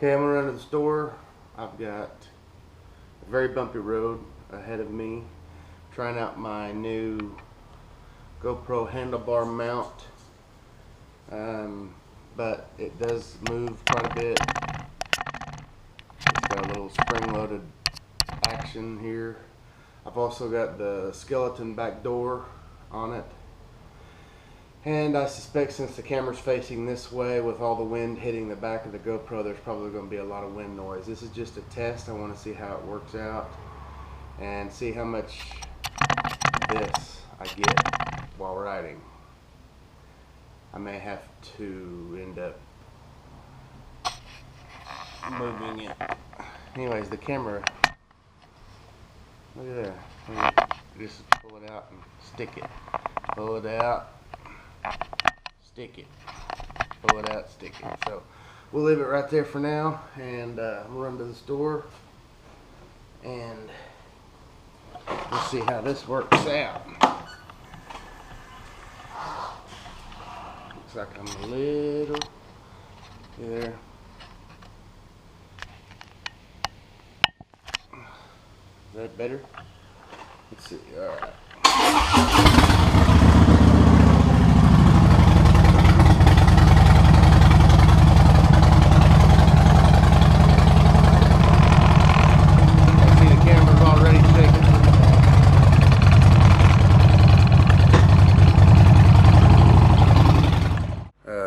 Okay, I'm gonna run to the store. I've got a very bumpy road ahead of me. Trying out my new GoPro handlebar mount, but it does move quite a bit. It's got a little spring-loaded action here. I've also got the skeleton back door on it. And I suspect since the camera's facing this way with all the wind hitting the back of the GoPro, there's probably going to be a lot of wind noise. This is just a test. I want to see how it works out and see how much this I get while riding. I may have to end up moving it. Anyways, the camera, look at that. Just pull it out and stick it. Pull it out. Stick it, pull it out, stick it. So we'll leave it right there for now, and we'll run to the store and we'll see how this works out. Looks like I'm a little there. Is that better? Let's see. All right.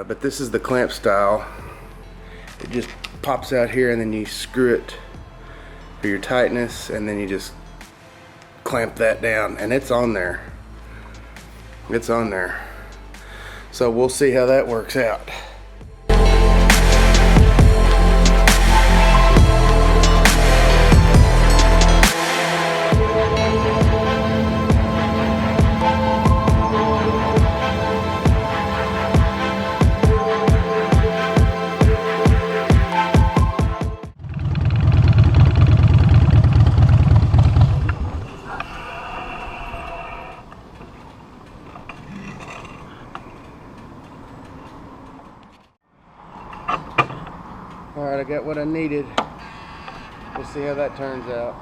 But this is the clamp style. It just pops out here and then you screw it for your tightness, and then you just clamp that down, and it's on there. It's on there. So we'll see how that works out. Alright, I got what I needed. We'll see how that turns out.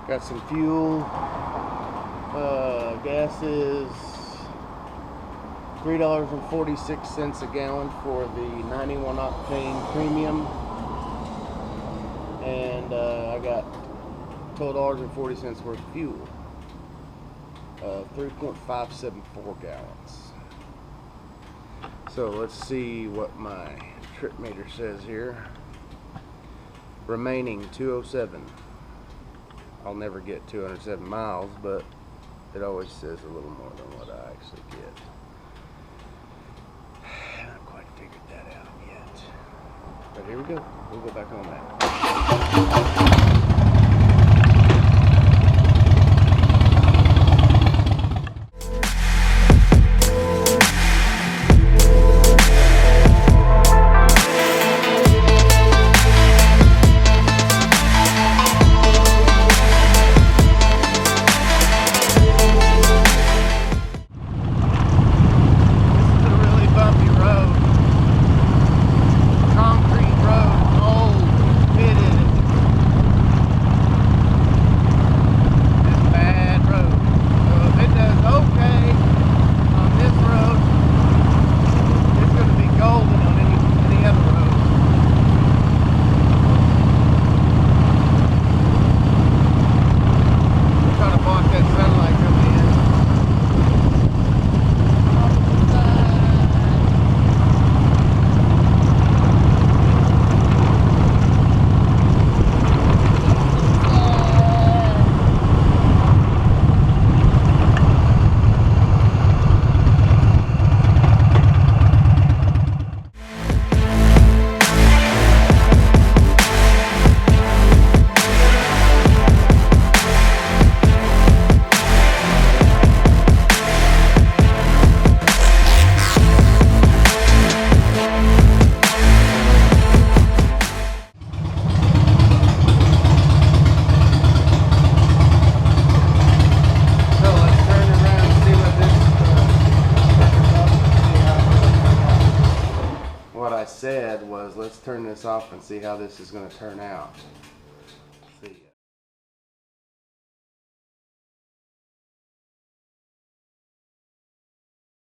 Got some fuel. Gas is $3.46 a gallon for the 91 octane premium. And I got $12.40 worth of fuel. 3.574 gallons. So let's see what my trip meter says here. Remaining 207. I'll never get 207 miles, but it always says a little more than what I actually get. I haven't quite figured that out yet. But here we go. We'll go back on that. said was, let's turn this off and see how this is going to turn out.